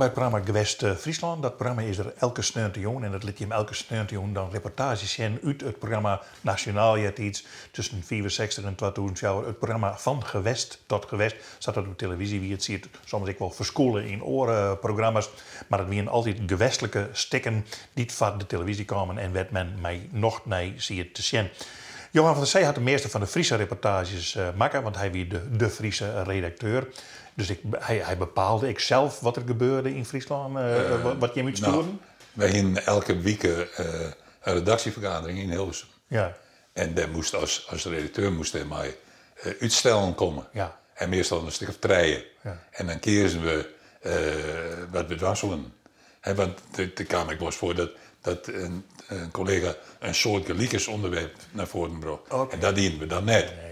bij het programma Gewest Friesland. Dat programma is er elke sneuntejoen en dat liet je hem elke sneuntejoen dan reportages zien uit het programma Nationaal. Je had iets tussen 64 en 2000 jaar. Het programma van gewest tot gewest zat dat op televisie. Wie het ziet, soms ik wel verskoelen in orenprogramma's. Maar het waren altijd gewestelijke stikken die van de televisie kwamen en werd men mij nog nee zie het te zien. Johan van der Zee had de meeste van de Friese reportages maken, want hij was de Friese redacteur. Dus hij bepaalde ik zelf wat er gebeurde in Friesland, wat je moet sturen. Nou, wij hadden elke week een redactievergadering in Hilversum. Ja. En daar moest als redacteur moest hij mij uitstellen komen. Ja. En meestal een stuk of treien. Ja. En dan kiezen we wat we dwarselen. Want er kwam ik wel eens voor dat een collega een soort gelijkers onderwerp naar voren bracht. Okay. En dat dienen we dan net. Nee.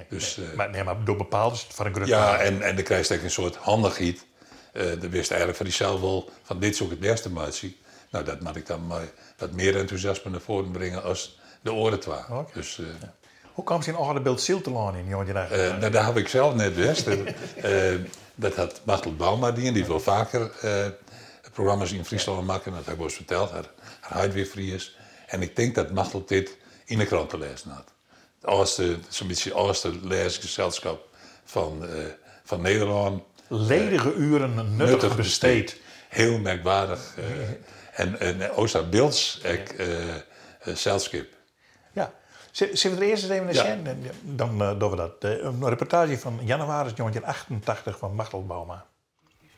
Dus, maar door bepaald is het van een groep. Ja, en dan krijg je een soort handigheid. Dan wist eigenlijk van jezelf wel van dit zoek het beste maatje. Nou, dat moet ik dan maar wat meer enthousiasme naar voren brengen als de oren twa. Okay. Dus, ja. Hoe kwam ze in Oudebeeld Siltelaan in? Nou, daar heb ik zelf net wist. Dat had Machtel Bauma die wil vaker programma's in Friesland maken. Dat heb ik ons verteld. Haar huid weer vrij is. En ik denk dat Machtel dit in de krant te lezen had. Zo'n beetje het oudste lezersgezelschap van Nederland. Ledige uren nuttig besteed. Heel merkwaardig. En Oosta Beelds, zelfskip. Ja. Zullen we er eerst eens even naar zien? Ja. Dan doen we dat. Een reportage van januari 1988 van Machtel Bauma.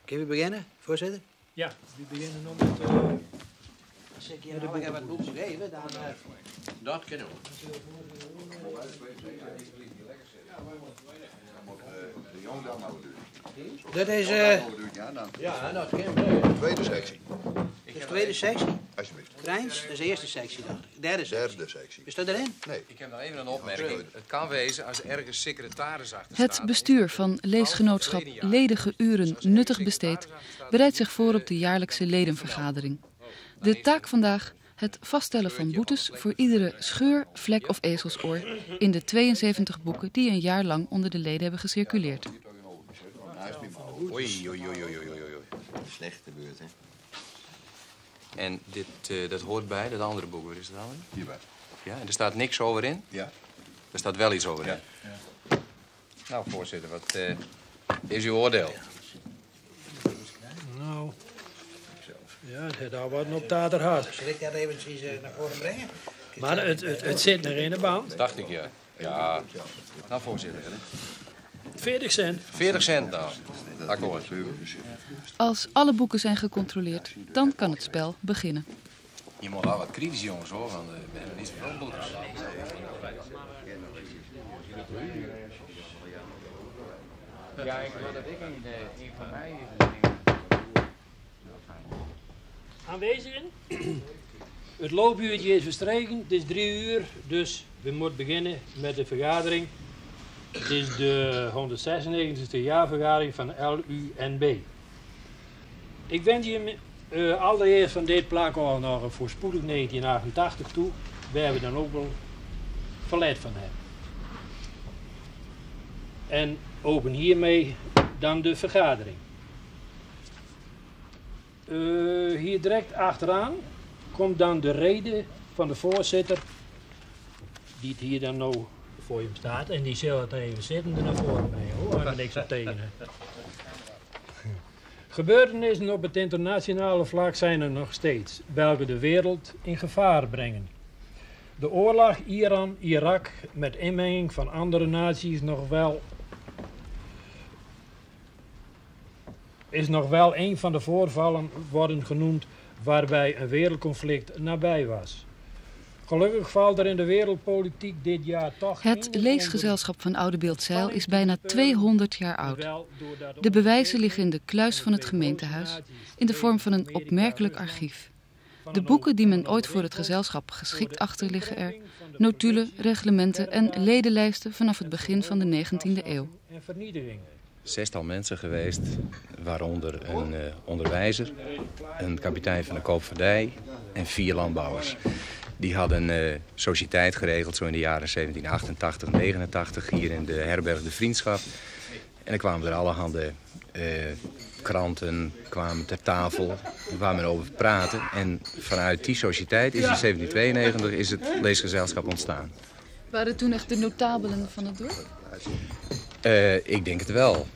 Kunnen we beginnen, voorzitter? Ja, we beginnen nog met... Als ik hier nog wat moet schrijven, dan... Dat kunnen we. Dat is... Ja, dat kan we. Tweede sectie. De tweede sectie? Alsjeblieft. Grijns, dat is de eerste sectie, dacht ik. Derde sectie. Is dat erin? Nee. Ik heb nog even een opmerking. Het kan wezen als ergens secretaris achter staat. Het bestuur van leesgenootschap Ledige Uren Nuttig Besteed bereidt zich voor op de jaarlijkse ledenvergadering. De taak vandaag: het vaststellen van boetes voor iedere scheur, vlek of ezelsoor in de 72 boeken die een jaar lang onder de leden hebben gecirculeerd. Oei. Slechte beurt, hè? En dat hoort bij dat andere boek. Waar is het dan? Hierbij. Ja, en er staat niks over in? Ja. Er staat wel iets over in? Ja. Nou, voorzitter, wat is uw oordeel? Nou... Ja, het had al wat op tater had. Zal ik dat eventjes naar voren brengen? Maar het zit nog in de band. Dacht ik, ja. Ja. Nou, voorzitter. 40 cent. 40 cent, nou. Akkoord. Als alle boeken zijn gecontroleerd, dan kan het spel beginnen. Je moet wel wat kritisch, jongens, hoor, want we hebben niet zoveel boetes. Ja, ik wil dat ik een van mij aanwezigen. Het loopuurtje is verstreken, het is 3 uur, dus we moeten beginnen met de vergadering. Het is de 196e jaarvergadering van LUNB. Ik wens je allereerst van dit plak al nog een voorspoedig 1988 toe, waar we dan ook wel verleid van hebben. En open hiermee dan de vergadering. Hier direct achteraan komt dan de rede van de voorzitter, die het hier dan nou voor je staat. En die zal het even zittende naar voren brengen, hoor. Daar hebben we niks op tegen. Gebeurtenissen op het internationale vlak zijn er nog steeds, welke de wereld in gevaar brengen. De oorlog Iran-Irak met inmenging van andere naties is nog wel een van de voorvallen worden genoemd waarbij een wereldconflict nabij was. Gelukkig valt er in de wereldpolitiek dit jaar toch... Het leesgezelschap van Oudebeeld-Zijl is bijna 200 jaar oud. De bewijzen liggen in de kluis van het gemeentehuis in de vorm van een opmerkelijk archief. De boeken die men ooit voor het gezelschap geschikt achter liggen er, notulen, reglementen en ledenlijsten vanaf het begin van de 19e eeuw. 6-tal mensen geweest, waaronder een onderwijzer, een kapitein van de koopvaardij en 4 landbouwers. Die hadden een sociëteit geregeld, zo in de jaren 1788, 89, hier in de herberg De Vriendschap. En dan kwamen er allerhande Kranten kwamen ter tafel, waar men over praten. En vanuit die sociëteit is in 1792 is het leesgezelschap ontstaan. Waren toen echt de notabelen van het dorp? Ik denk het wel.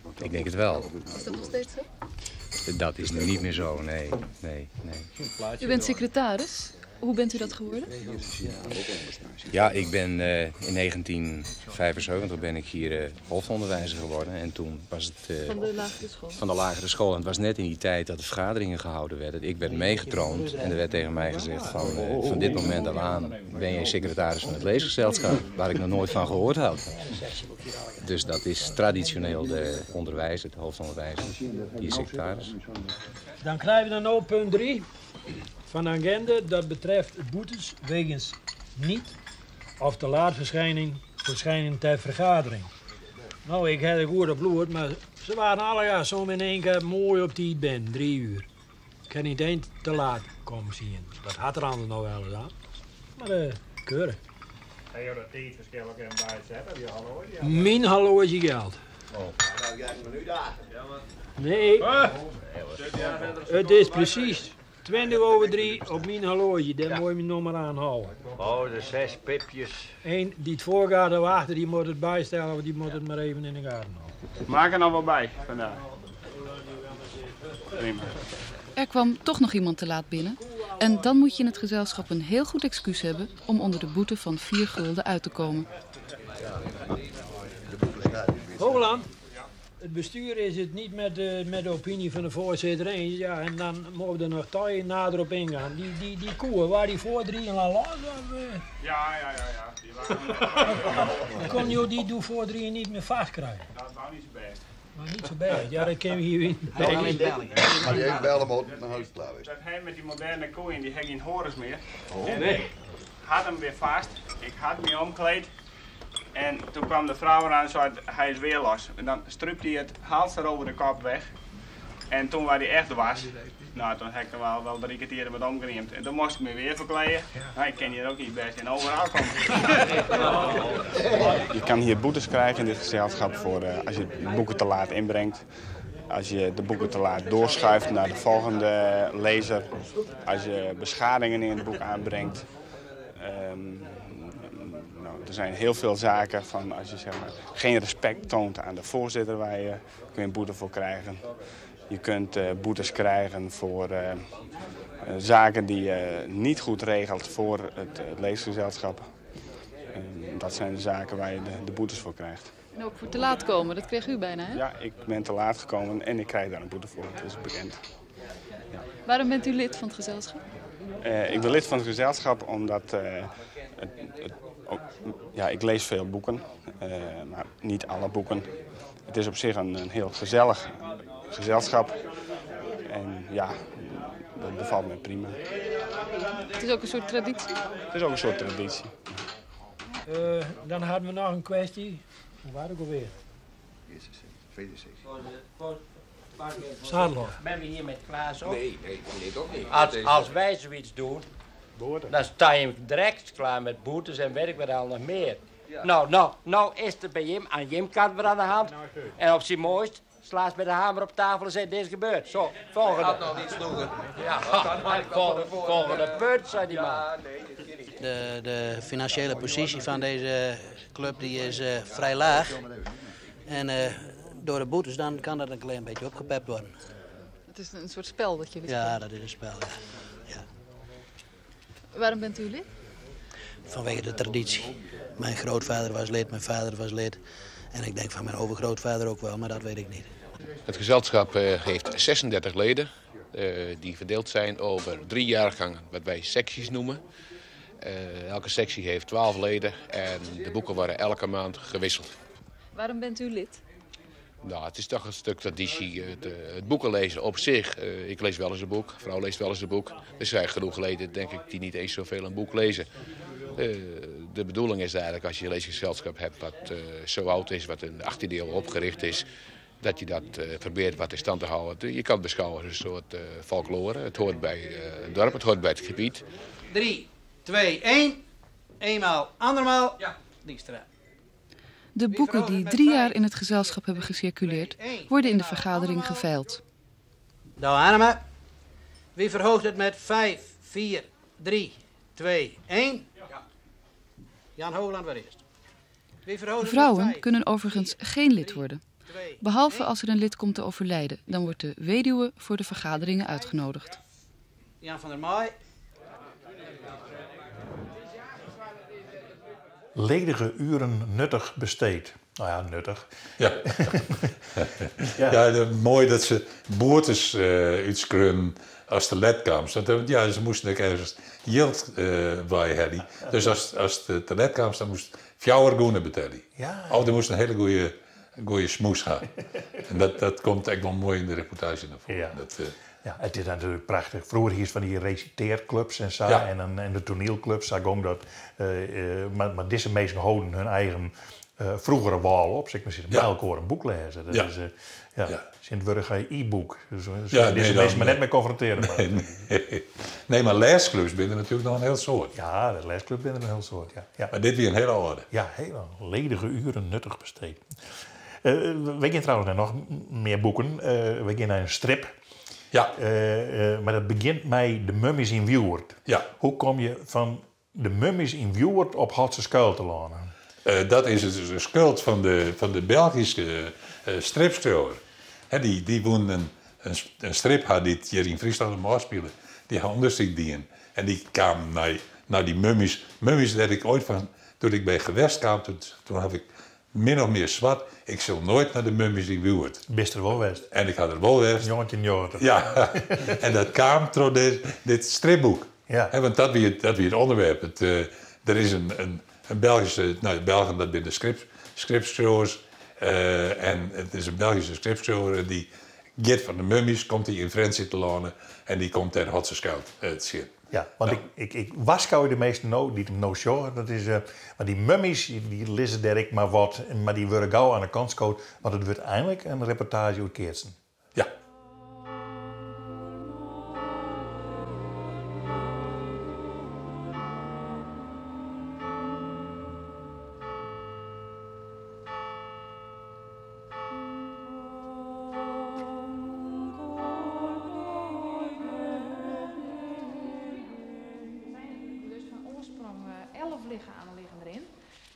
Is dat nog steeds zo? Dat is nu niet meer zo, nee. U bent secretaris. Hoe bent u dat geworden? Ja, ik ben in 1975 ben ik hier hoofdonderwijzer geworden. En toen was het... Van de lagere school? Van de lagere school. En het was net in die tijd dat de vergaderingen gehouden werden. Ik werd meegetroond en er werd tegen mij gezegd van dit moment af aan ben je secretaris van het leesgezelschap. Waar ik nog nooit van gehoord had. Dus dat is traditioneel de onderwijzer, de hoofdonderwijzer, die is secretaris. Dan krijgen we dan ook punt 3 van de agenda. Dat betreft boetes wegens niet of te laat verschijning ter vergadering. Nou, ik heb het goed op bloed, maar ze waren alle zo in één keer mooi op die ben, 3 uur. Ik heb niet eens te laat komen zien. Dat had er anders nog wel eens aan. Maar keurig. Heb je dat tijdverschil ook even bijzetten? Die horloge? Mijn horloge geld. Nee, het is precies 3:20 op mijn horloge. Daar moet je me nog maar aanhouden. Oh, de 6 pipjes. Eén die het voorgaat of achter, die moet het bijstellen, of die moet het maar even in de gaten houden. Maak er nog wel bij vandaag. Prima. Er kwam toch nog iemand te laat binnen. En dan moet je in het gezelschap een heel goed excuus hebben om onder de boete van 4 gulden uit te komen. Hoogland, het bestuur is het niet met de opinie van de voorzitter eens. Ja, en dan mogen we er nog toch nader op ingaan. Die koeien, waar die voor 3 en la. Ja. Die waren... Kon je die doe voor 3 niet meer vastkrijgen? Dat was niet zo best. Maar niet zo best. Ja, dat kunnen we hier in. Maar die heeft bellen moet naar huis klaar is. Dat hij met die moderne koeien, die heeft geen horens meer. Oh. En ik had hem weer vast. Ik had me omkleed. En toen kwam de vrouw eraan en zei, hij is weer los. En dan strupte hij het halster over de kop weg. En toen waar hij echt was, nou toen heb ik er wel 3 kwartier met omgeriemd. En toen moest ik me weer verkleden. Nou, ik ken hier ook niet best in overal komen. Je kan hier boetes krijgen in dit gezelschap voor als je boeken te laat inbrengt. Als je de boeken te laat doorschuift naar de volgende lezer. Als je beschadigingen in het boek aanbrengt. Er zijn heel veel zaken van als je zeg maar, geen respect toont aan de voorzitter, waar je kun je een boete voor krijgen. Je kunt boetes krijgen voor zaken die je niet goed regelt voor het leesgezelschap. Dat zijn de zaken waar je de boetes voor krijgt. En ook voor te laat komen, dat kreeg u bijna, hè? Ja, ik ben te laat gekomen en ik krijg daar een boete voor, dat is bekend. Ja. Waarom bent u lid van het gezelschap? Ik ben lid van het gezelschap omdat ik lees veel boeken, maar niet alle boeken. Het is op zich een heel gezellig gezelschap en ja, dat bevalt me prima. Het is ook een soort traditie? Het is ook een soort traditie. Dan hadden we nog een kwestie. Hoe was het ook alweer? Tweede sessie. Zadelof. Ben we hier met Klaas ook? Nee, toch niet. Als wij zoiets doen, dan sta je direct klaar met boetes en weet ik wat al nog meer. Ja. Nou is er bij Jim, aan Jim kant weer aan de hand. En op zijn mooist slaat met de hamer op tafel en zegt, dit is gebeurd. Zo, volgende. Dat nog niet sloegen. Ja, volgende punt, zei die man. De financiële positie van deze club die is vrij laag. En door de boetes dan kan dat een klein beetje opgepept worden. Het is een soort spel dat jullie spelen? Ja, dat is een spel, ja. Waarom bent u lid? Vanwege de traditie. Mijn grootvader was lid, mijn vader was lid. En ik denk van mijn overgrootvader ook wel, maar dat weet ik niet. Het gezelschap heeft 36 leden. Die verdeeld zijn over 3 jaargangen, wat wij secties noemen. Elke sectie heeft 12 leden en de boeken worden elke maand gewisseld. Waarom bent u lid? Nou, het is toch een stuk traditie. Het boeken lezen op zich. Ik lees wel eens een boek, vrouw leest wel eens een boek. Er zijn genoeg leden, denk ik, die niet eens zoveel een boek lezen. De bedoeling is eigenlijk, als je een leesgezelschap hebt wat zo oud is, wat in de 18e eeuw opgericht is, dat je dat probeert wat in stand te houden. Je kan het beschouwen als een soort folklore. Het hoort bij het dorp, het hoort bij het gebied. 3, 2, 1. Eenmaal, andermaal. Ja, Dijkstra. De boeken die 3 jaar in het gezelschap hebben gecirculeerd, worden in de vergadering geveild. Nou, Annema. Wie verhoogt het met 5, 4, 3, 2, 1? Jan Hoogland weer eerst. Vrouwen kunnen overigens geen lid worden. Behalve als er een lid komt te overlijden, dan wordt de weduwe voor de vergaderingen uitgenodigd. Jan van der Maai. Ledige uren nuttig besteed. Nou ja, nuttig. Ja, ja mooi dat ze boertes uitskrunnen als de ledkamers. Ja, ze moesten ook ergens geld bij hebben. Dus als de ledkamers, dan moest 4 goenen betalen. Ja. Of er moest een hele goede smoes gaan. En dat komt echt wel mooi in de reportage naar voren. Ja. Dat, ja, het is natuurlijk prachtig. Vroeger hier van die reciteerclubs en zo, Ja. en de toneelclubs, zag ik ook dat. Maar deze mensen houden hun eigen vroegere wal op. Zeg maar, ze bij elkaar een boek lezen. Dat is Sint-Wurg e-book. Dus deze mensen maar net mee confronteren. Nee, maar leesclubs binnen natuurlijk nog een heel soort. Ja, de leesclub binnen een heel soort, ja. Maar dit weer een hele orde. Ja, hele ledige uren nuttig besteed. We gaan trouwens nog meer boeken. We gaan naar een strip. Ja. Maar dat begint met De Mummies in Wielwoord. Ja. Hoe kom je van De Mummies in Wielwoord op Hotse Skuil te lenen? Dat is dus een schuld van de Belgische stripschrijver. Die woon een strip had die hier in Friesland om afspelen. Die had onderzoek dienen. En die kwam naar die mummies. Mummies dat ik ooit van, toen ik bij gewest kwam, toen had ik min of meer zwart. Ik zal nooit naar de mummies in Wielwoord. Best er wel west. En ik had er wel west. Jongetje jongetje. Ja, en dat kwam door dit stripboek. Ja. Want dat weer het onderwerp. Er is een Belgische, Belgen dat zijn de scriptschrijvers. En het is een Belgische scriptschrijver die gaat van de mummies, komt hij in Frans te lenen en die komt ter Hotse Skuil te zien. Ja, want ik waskou de meeste die hem no show. Dat is, maar die mummies, die lezen daar ik maar wat, maar die worden gauw aan de kant geschoten, want het wordt eindelijk een reportage uit Keertsen. Ja.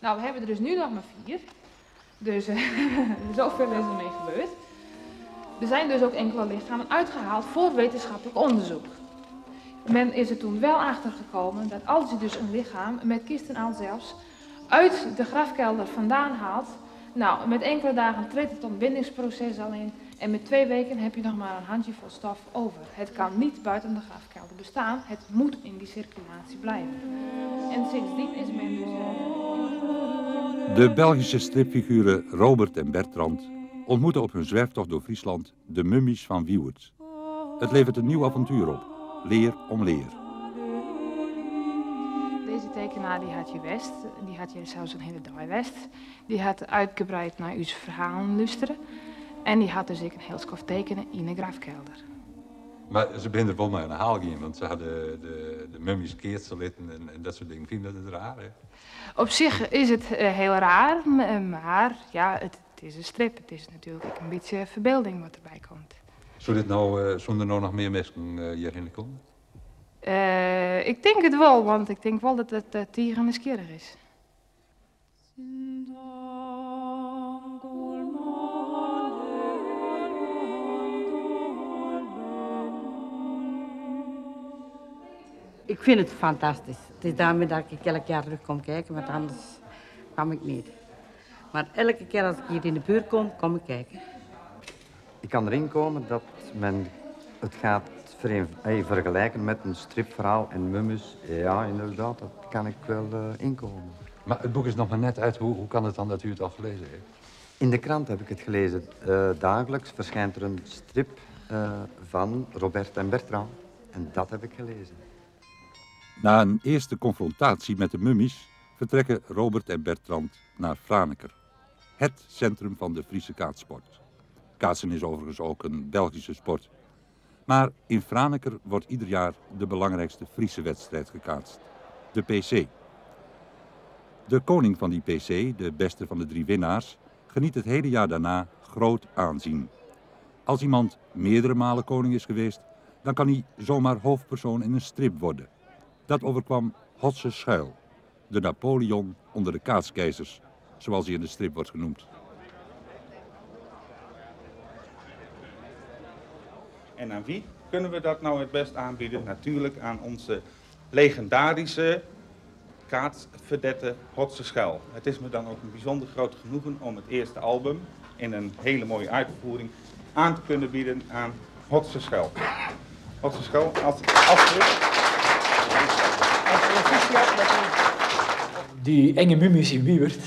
Nou, we hebben er dus nu nog maar 4. Dus zoveel is er mee gebeurd. Er zijn dus ook enkele lichamen uitgehaald voor wetenschappelijk onderzoek. Men is er toen wel achter gekomen dat als je dus een lichaam met kisten aan zelfs uit de grafkelder vandaan haalt, nou, met enkele dagen treedt het ontbindingsproces al in en met 2 weken heb je nog maar een handjevol stof over. Het kan niet buiten de grafkelder bestaan, het moet in die circulatie blijven. En sindsdien is men dus... De Belgische stripfiguren Robert en Bertrand ontmoeten op hun zwerftocht door Friesland de mummies van Wielwoord. Het levert een nieuw avontuur op, leer om leer. Deze tekenaar die had je West, die had je zelfs een hele dag West. Die had uitgebreid naar uw verhalen luisteren. En die had dus ik een heel schof tekenen in een grafkelder. Maar ze zijn er wel naar een haal gaan, want ze hadden de mummies keertselitten en dat soort dingen. Vind je dat raar, hè? Op zich is het heel raar, maar ja, het is een strip. Het is natuurlijk ook een beetje verbeelding wat erbij komt. Zullen er nou nog meer mensen hierheen komen? Ik denk het wel, want ik denk wel dat het tiger nieuwsgierig is. Ik vind het fantastisch. Het is daarmee dat ik elk jaar terug kom kijken, want anders kwam ik niet. Maar elke keer als ik hier in de buurt kom, kom ik kijken. Ik kan erin komen dat men het gaat vergelijken met een stripverhaal en mummies. Ja, inderdaad, dat kan ik wel inkomen. Maar het boek is nog maar net uit. Hoe kan het dan dat u het al gelezen heeft? In de krant heb ik het gelezen. Dagelijks verschijnt er een strip van Robert en Bertrand. En dat heb ik gelezen. Na een eerste confrontatie met de mummies vertrekken Robert en Bertrand naar Franeker. Het centrum van de Friese kaatsport. Kaatsen is overigens ook een Belgische sport. Maar in Franeker wordt ieder jaar de belangrijkste Friese wedstrijd gekaatst. De PC. De koning van die PC, de beste van de 3 winnaars, geniet het hele jaar daarna groot aanzien. Als iemand meerdere malen koning is geweest, dan kan hij zomaar hoofdpersoon in een strip worden. Dat overkwam Hotse Schuil, de Napoleon onder de kaatskeizers, zoals hij in de strip wordt genoemd. En aan wie kunnen we dat nou het best aanbieden? Natuurlijk aan onze legendarische kaatsverdette Hotse Schuil. Het is me dan ook een bijzonder groot genoegen om het eerste album in een hele mooie uitvoering aan te kunnen bieden aan Hotse Schuil. Hotse Schuil, als die enge mummies in Wiewert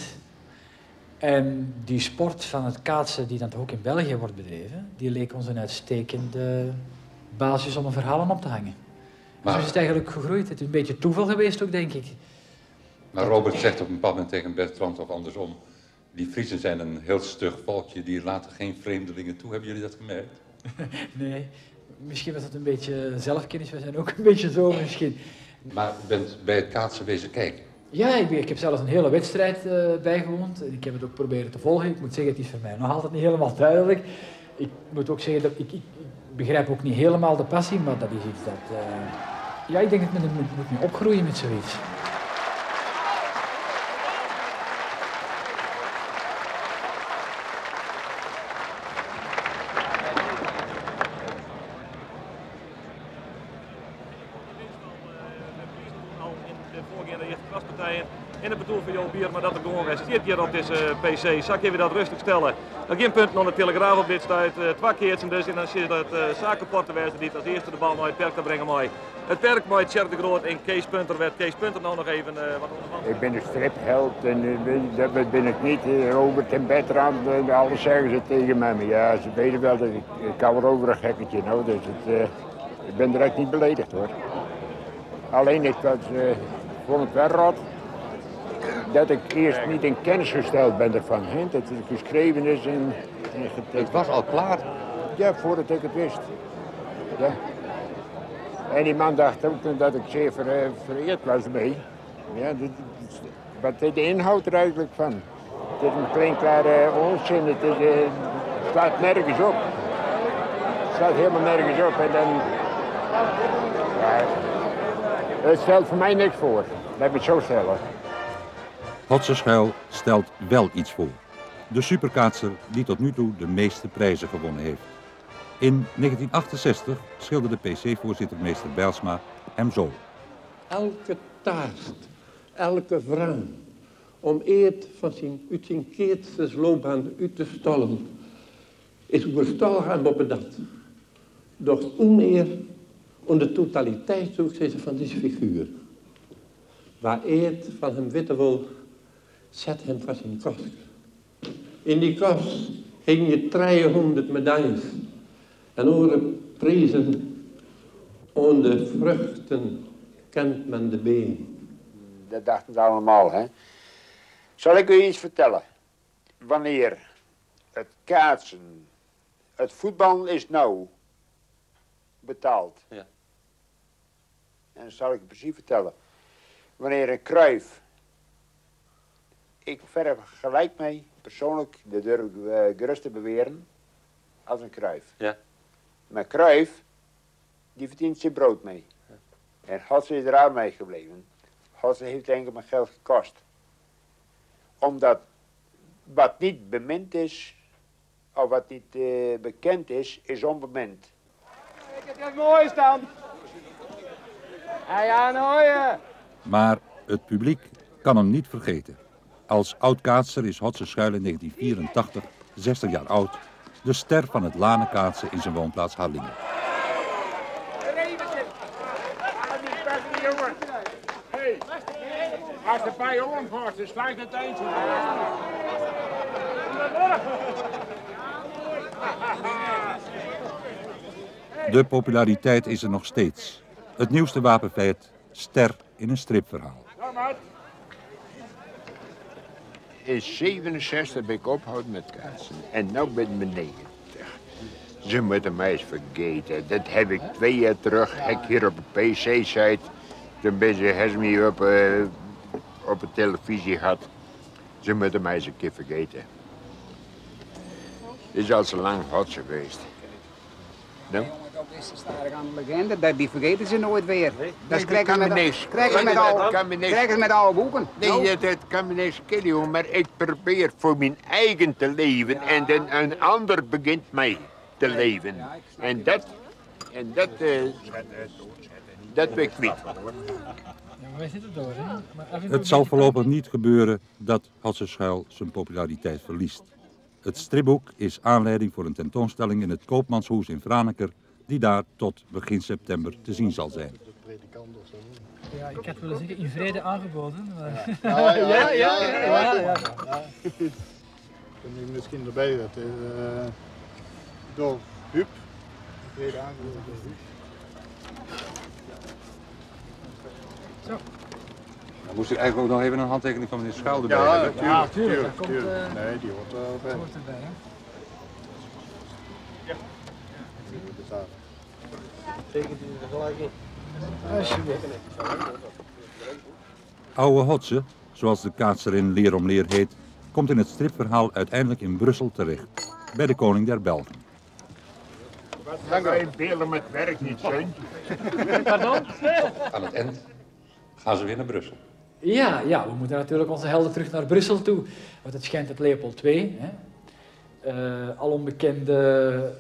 en die sport van het kaatsen die dan toch ook in België wordt bedreven, die leek ons een uitstekende basis om een verhaal op te hangen. Maar zo is het eigenlijk gegroeid. Het is een beetje toeval geweest ook, denk ik. Maar Robert zegt op een bepaald moment tegen Bertrand of andersom, die Friezen zijn een heel stug volkje, die laten geen vreemdelingen toe. Hebben jullie dat gemerkt? Nee, misschien was het een beetje zelfkennis. We zijn ook een beetje zo misschien. Maar u bent bij het kaatsen wezen kijken? Ja, ik heb zelfs een hele wedstrijd bijgewoond. Ik heb het ook proberen te volgen. Ik moet zeggen, het is voor mij nog altijd niet helemaal duidelijk. Ik moet ook zeggen, dat ik begrijp ook niet helemaal de passie, maar dat is iets dat... ja, ik denk dat men moet mee opgroeien met zoiets. In het bedoel van jouw bier, maar dat er gewoon resteert hier op deze PC. Zal ik even dat rustig stellen? Er geen punten aan de telegraaf op dit stuit. 2 keertjes dus en dan zie je dat zakenportenwijzer die als eerste de bal naar het perk te brengen. Mooi. Het perk met Tjerk de Groot en Kees Punter werd Kees Punter nou nog even wat ondervan. Ik ben een stripheld en dat ben ik niet. Robert en Bertrand, alles zeggen ze tegen mij. Maar ja, ze weten wel dat ik hou erover een gekketje. Nou, dus ik ben direct niet beledigd hoor. Alleen ik vond het wel rot dat ik eerst niet in kennis gesteld ben ervan. Hè? Dat het geschreven is en getekend. Het was al klaar? Ja, voordat ik het wist. Ja. En die man dacht ook dat ik zeer vereerd was mee. Ja, wat is de inhoud er eigenlijk van? Het is een klinkklare onzin, het slaat nergens op. Het slaat helemaal nergens op en dan... Ja, het stelt voor mij niks voor, laat me het zo stellen. Hotse Schuil stelt wel iets voor. De superkaatser die tot nu toe de meeste prijzen gewonnen heeft. In 1968 schilderde PC-voorzitter meester Bijlsma hem zo. Elke taart, elke vraag, om eet van uit zijn keertsloopbaan uit te stollen, is weerstalgaan op het dat. Doch oneer om de totaliteit van deze figuur. Waar eet van hem witte wil, zet hem van zijn kast. In die kast hing je 300 medailles en oren prezen. On de vruchten kent men de been. Dat dachten ze allemaal, hè. Zal ik u iets vertellen? Wanneer het kaatsen, het voetbal is nou betaald. Ja. En dat zal ik u precies vertellen. Wanneer een Cruijff, ik verf gelijk mee, persoonlijk, dat durf ik gerust te beweren, als een Cruijff. Ja. Maar Cruijff, die verdient zijn brood mee. Ja. En Hotse is eruit mee gebleven. Hotse heeft denk ik mijn geld gekost. Omdat wat niet bemind is, of wat niet bekend is onbemind. Ik heb het mooi staan. Ja, nou Maar het publiek kan hem niet vergeten. Als oud-kaatser is Hotse Schuil in 1984, 60 jaar oud, de ster van het lanenkaatsen in zijn woonplaats Harlingen. Hey, als er bij omgaat, dan sluit het eentje. De populariteit is er nog steeds. Het nieuwste wapenfeit, ster in een stripverhaal. In 67 ben ik opgehouden met kaatsen. En nu ben ik 90. Ze moeten mij eens vergeten. Dat heb ik 2 jaar terug. Ik hier op de PC-site. Toen ben ze me op op de televisie had. Ze moeten mij eens een keer vergeten. Het is al zo lang hot geweest. Nou? Dat is de staartgaande legende, die vergeten ze nooit weer. Dat kan me niks. Krijgen met alle boeken. Nee, dat kan me niks killen, maar ik probeer voor mijn eigen te leven en dan een ander begint mij te leven. En dat ben ik kwijt. Het zal voorlopig niet gebeuren dat Hatseschuil zijn populariteit verliest. Het stripboek is aanleiding voor een tentoonstelling in het Koopmanshoes in Franeker, die daar tot begin september te zien zal zijn. Ja, ik had willen zeggen in vrede aangeboden. Maar... Ja. Kun je misschien erbij dat door Huub. Vrede aangeboden door Huub. Zo. Dan moest ik eigenlijk ook nog even een handtekening van meneer Schuil erbij hebben. Ja, tuurlijk. Nee, die hoort er bij. Hoort erbij, hè? Ja. Tegen die gelijk in. Alsjeblieft. Oude Hotse, zoals de kaatser in Leer om Leer heet, komt in het stripverhaal uiteindelijk in Brussel terecht, bij de koning der Belgen. Wat gaan wij belen met werk niet zijn? Pardon? Aan het eind gaan ze weer naar Brussel. Ja, we moeten natuurlijk onze helden terug naar Brussel toe. Want het schijnt dat Leopold II, al onbekende,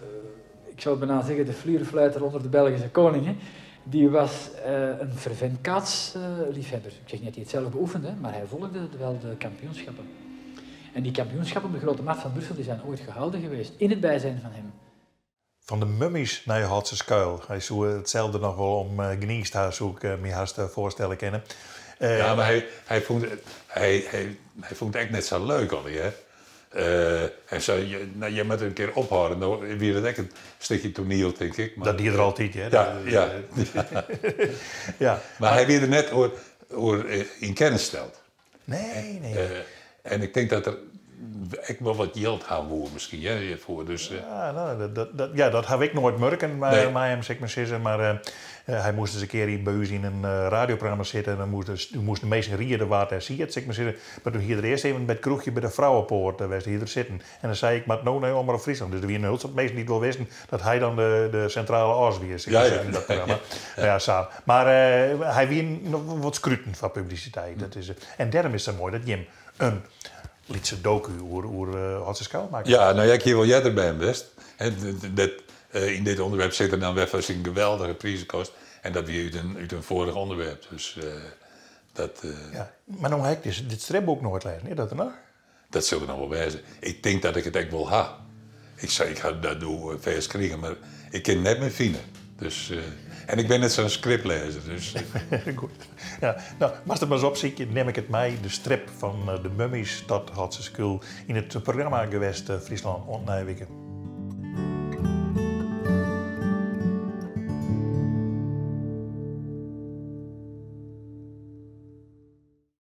ik zou bijna zeggen de vlierenfluiter onder de Belgische koningen, die was een fervent kaatsliefhebber. Ik zeg niet dat hij het zelf beoefende, maar hij volgde wel de kampioenschappen. En die kampioenschappen op de Grote Markt van Brussel die zijn ooit gehouden geweest, in het bijzijn van hem. Van de mummies naar je Hatseskuil. Hij zou hetzelfde nog wel om Gniesta zou ik me haast voorstellen kennen. Ja, maar hij vond het echt net zo leuk alweer, hè. Hij zei, je moet een keer ophouden. Nou, wie dat echt een stukje toneel, denk ik. Maar, dat die er altijd, hè? Ja. Ja. Maar hij weer er net over in kennis stelt. Nee. En ik denk dat er echt wel wat geld gaan worden misschien, hè, voor. Dus, ja, nou, dat heb ik nooit merken bij hem, zeg maar zeggen. Maar hij moest eens een keer hier bij u in een radioprogramma zitten. En dan moest de meesten rieden waar hij ziet, zeg maar zeggen. Maar toen hier er eerst even bij het kroegje bij de Vrouwenpoort was hier er zitten. En dan zei ik, maar nou om maar Friesland. Dus er waren heel veel mensen niet wel wisten dat hij dan de centrale as was, zeg maar zeggen, in dat programma. Ja, samen. Maar hij wien nog wat scruten van publiciteit. Dat is, en daarom is het mooi dat Jim een lietse docu over Hatseskuil maken. Ja, nou ja, ik hier wel jij erbij best. In dit onderwerp zit er dan weer vast een geweldige prijzenkost. En dat weer uit een vorig onderwerp. Dus Ja, maar nou heb ik dit stripboek nooit lezen, is dat er nog? Dat zullen er nog wel wijzen. Ik denk dat ik het echt wel ha. Ik ga dat doen vers krijgen, maar ik ken net mijn vrienden. Dus, en ik ben net zo'n scriptlezer. Dus, Goed. Ja, nou, als het maar eens opziet, neem ik het mee. De strip van de mummies, dat Hatseskuil in het programma geweest Friesland Ontnijweken.